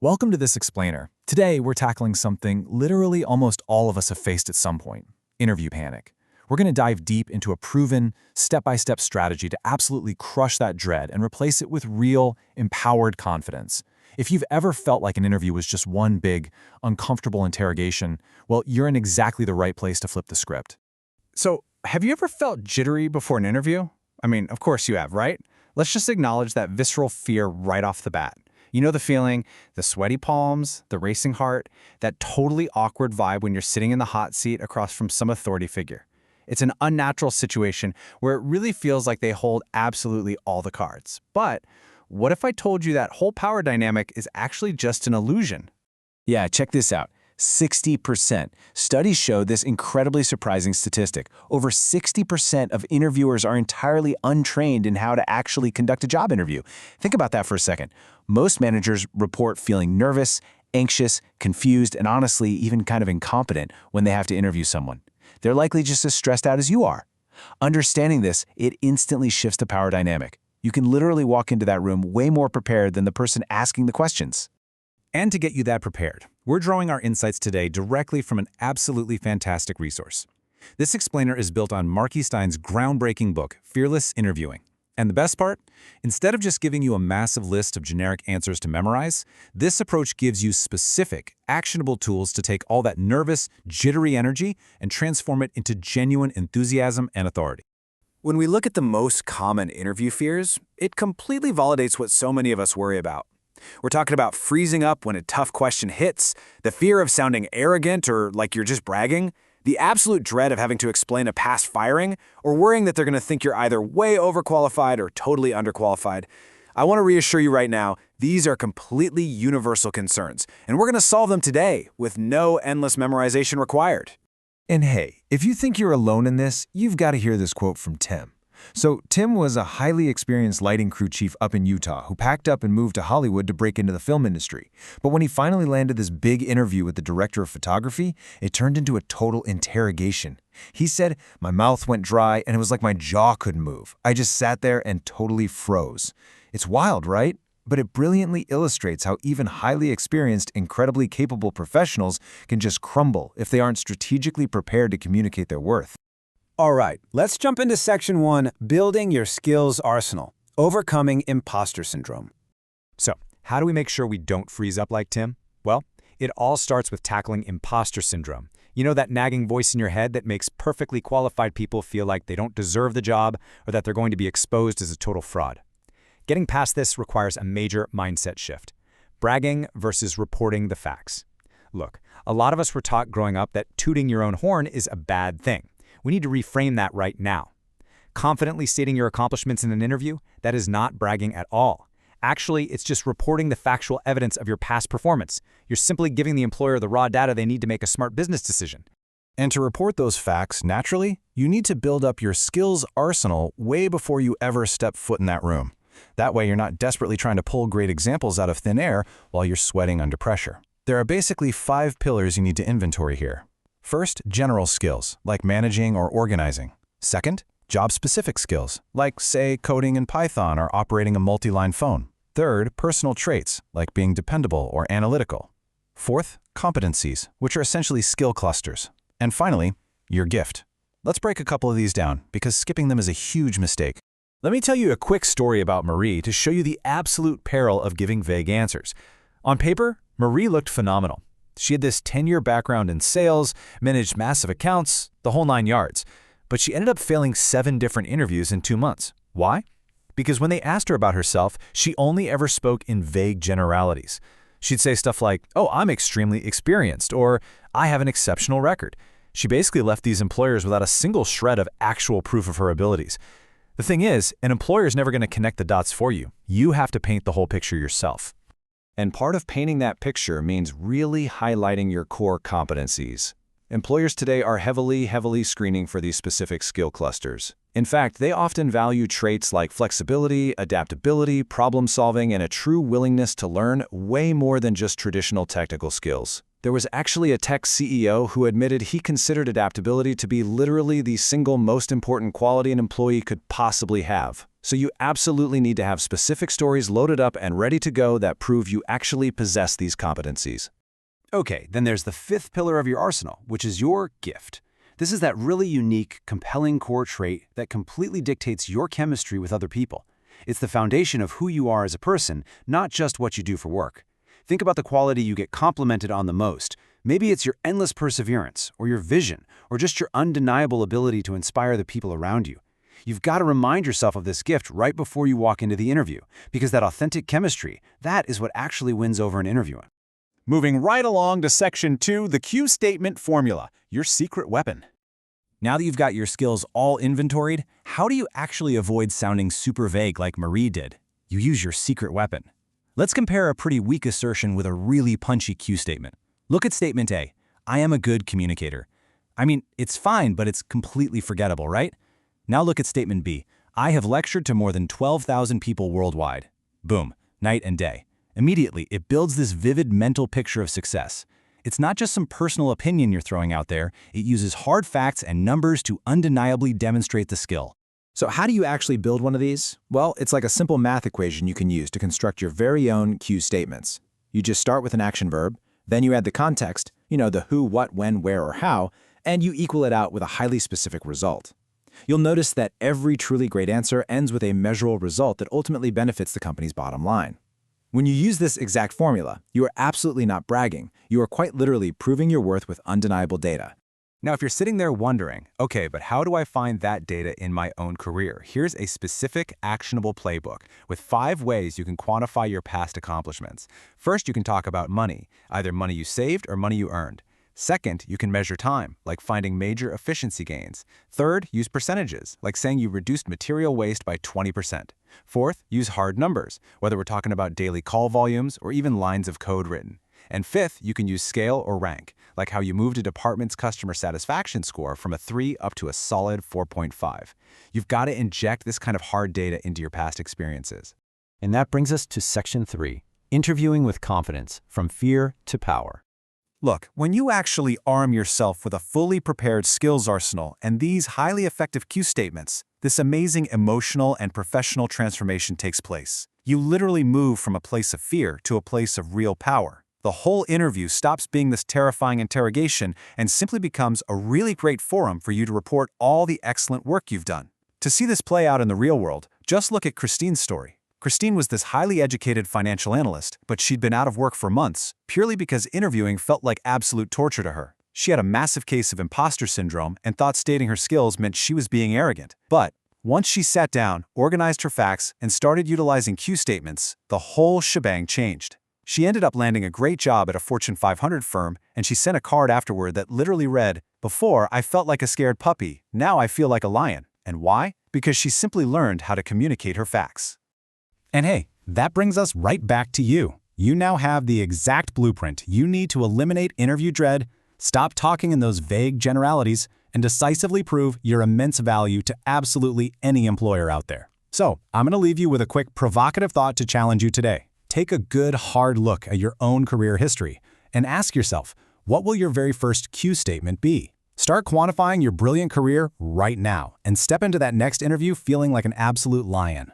Welcome to This Explainer. Today, we're tackling something literally almost all of us have faced at some point: interview panic. We're going to dive deep into a proven, step-by-step strategy to absolutely crush that dread and replace it with real, empowered confidence. If you've ever felt like an interview was just one big, uncomfortable interrogation, well, you're in exactly the right place to flip the script. So, have you ever felt jittery before an interview? I mean, of course you have, right? Let's just acknowledge that visceral fear right off the bat. You know the feeling, the sweaty palms, the racing heart, that totally awkward vibe when you're sitting in the hot seat across from some authority figure. It's an unnatural situation where it really feels like they hold absolutely all the cards. But what if I told you that whole power dynamic is actually just an illusion? Yeah, check this out. 60%. Studies show this incredibly surprising statistic. Over 60% of interviewers are entirely untrained in how to actually conduct a job interview. Think about that for a second. Most managers report feeling nervous, anxious, confused, and honestly, even kind of incompetent when they have to interview someone. They're likely just as stressed out as you are. Understanding this, it instantly shifts the power dynamic. You can literally walk into that room way more prepared than the person asking the questions. And to get you that prepared, we're drawing our insights today directly from an absolutely fantastic resource. This explainer is built on Marky Stein's groundbreaking book, Fearless Interviewing. And the best part? Instead of just giving you a massive list of generic answers to memorize, this approach gives you specific, actionable tools to take all that nervous, jittery energy and transform it into genuine enthusiasm and authority. When we look at the most common interview fears, it completely validates what so many of us worry about. We're talking about freezing up when a tough question hits, the fear of sounding arrogant or like you're just bragging, the absolute dread of having to explain a past firing, or worrying that they're going to think you're either way overqualified or totally underqualified. I want to reassure you right now, these are completely universal concerns, and we're going to solve them today with no endless memorization required. And hey, if you think you're alone in this, you've got to hear this quote from Tim. So Tim was a highly experienced lighting crew chief up in Utah who packed up and moved to Hollywood to break into the film industry. But when he finally landed this big interview with the director of photography, it turned into a total interrogation. He said, "My mouth went dry and it was like my jaw couldn't move. I just sat there and totally froze." It's wild, right? But it brilliantly illustrates how even highly experienced, incredibly capable professionals can just crumble if they aren't strategically prepared to communicate their worth. All right, let's jump into Section 1, Building Your Skills Arsenal, Overcoming Imposter Syndrome. So, how do we make sure we don't freeze up like Tim? Well, it all starts with tackling imposter syndrome. You know, that nagging voice in your head that makes perfectly qualified people feel like they don't deserve the job or that they're going to be exposed as a total fraud. Getting past this requires a major mindset shift. Bragging versus reporting the facts. Look, a lot of us were taught growing up that tooting your own horn is a bad thing. We need to reframe that right now. Confidently stating your accomplishments in an interview, that is not bragging at all. Actually, it's just reporting the factual evidence of your past performance. You're simply giving the employer the raw data they need to make a smart business decision. And to report those facts naturally, you need to build up your skills arsenal way before you ever step foot in that room. That way, you're not desperately trying to pull great examples out of thin air while you're sweating under pressure. There are basically 5 pillars you need to inventory here. First, general skills, like managing or organizing. Second, job-specific skills, like, say, coding in Python or operating a multi-line phone. Third, personal traits, like being dependable or analytical. Fourth, competencies, which are essentially skill clusters. And finally, your gift. Let's break a couple of these down, because skipping them is a huge mistake. Let me tell you a quick story about Marie to show you the absolute peril of giving vague answers. On paper, Marie looked phenomenal. She had this 10-year background in sales, managed massive accounts, the whole 9 yards. But she ended up failing 7 different interviews in 2 months. Why? Because when they asked her about herself, she only ever spoke in vague generalities. She'd say stuff like, "Oh, I'm extremely experienced," or "I have an exceptional record." She basically left these employers without a single shred of actual proof of her abilities. The thing is, an employer is never going to connect the dots for you. You have to paint the whole picture yourself. And part of painting that picture means really highlighting your core competencies. Employers today are heavily screening for these specific skill clusters. In fact, they often value traits like flexibility, adaptability, problem solving, and a true willingness to learn way more than just traditional technical skills. There was actually a tech CEO who admitted he considered adaptability to be literally the single most important quality an employee could possibly have. So you absolutely need to have specific stories loaded up and ready to go that prove you actually possess these competencies. Okay, then there's the fifth pillar of your arsenal, which is your gift. This is that really unique, compelling core trait that completely dictates your chemistry with other people. It's the foundation of who you are as a person, not just what you do for work. Think about the quality you get complimented on the most. Maybe it's your endless perseverance, or your vision, or just your undeniable ability to inspire the people around you. You've got to remind yourself of this gift right before you walk into the interview, because that authentic chemistry, that is what actually wins over an interviewing. Moving right along to Section 2, the Q statement formula, your secret weapon. Now that you've got your skills all inventoried, how do you actually avoid sounding super vague like Marie did? You use your secret weapon. Let's compare a pretty weak assertion with a really punchy Q statement. Look at Statement A. I am a good communicator. I mean, it's fine, but it's completely forgettable, right? Now look at Statement B. I have lectured to more than 12,000 people worldwide. Boom, night and day. Immediately, it builds this vivid mental picture of success. It's not just some personal opinion you're throwing out there, it uses hard facts and numbers to undeniably demonstrate the skill. So how do you actually build one of these? Well, it's like a simple math equation you can use to construct your very own Q statements. You just start with an action verb, then you add the context, the who, what, when, where, or how, and you equal it out with a highly specific result. You'll notice that every truly great answer ends with a measurable result that ultimately benefits the company's bottom line. When you use this exact formula, you are absolutely not bragging. You are quite literally proving your worth with undeniable data. Now, if you're sitting there wondering, okay, but how do I find that data in my own career? Here's a specific, actionable playbook with 5 ways you can quantify your past accomplishments. First, you can talk about money, either money you saved or money you earned. Second, you can measure time, like finding major efficiency gains. Third, use percentages, like saying you reduced material waste by 20%. Fourth, use hard numbers, whether we're talking about daily call volumes or even lines of code written. And fifth, you can use scale or rank, like how you moved a department's customer satisfaction score from a 3 up to a solid 4.5. You've got to inject this kind of hard data into your past experiences. And that brings us to Section 3, interviewing with confidence, from fear to power. Look, when you actually arm yourself with a fully prepared skills arsenal and these highly effective Q statements, this amazing emotional and professional transformation takes place. You literally move from a place of fear to a place of real power. The whole interview stops being this terrifying interrogation and simply becomes a really great forum for you to report all the excellent work you've done. To see this play out in the real world, just look at Christine's story. Christine was this highly educated financial analyst, but she'd been out of work for months, purely because interviewing felt like absolute torture to her. She had a massive case of imposter syndrome and thought stating her skills meant she was being arrogant. But once she sat down, organized her facts, and started utilizing Q statements, the whole shebang changed. She ended up landing a great job at a Fortune 500 firm, and she sent a card afterward that literally read, "Before, I felt like a scared puppy. Now I feel like a lion." And why? Because she simply learned how to communicate her facts. And hey, that brings us right back to you. You now have the exact blueprint you need to eliminate interview dread, stop talking in those vague generalities, and decisively prove your immense value to absolutely any employer out there. So, I'm going to leave you with a quick provocative thought to challenge you today. Take a good, hard look at your own career history and ask yourself, what will your very first Q statement be? Start quantifying your brilliant career right now and step into that next interview feeling like an absolute lion.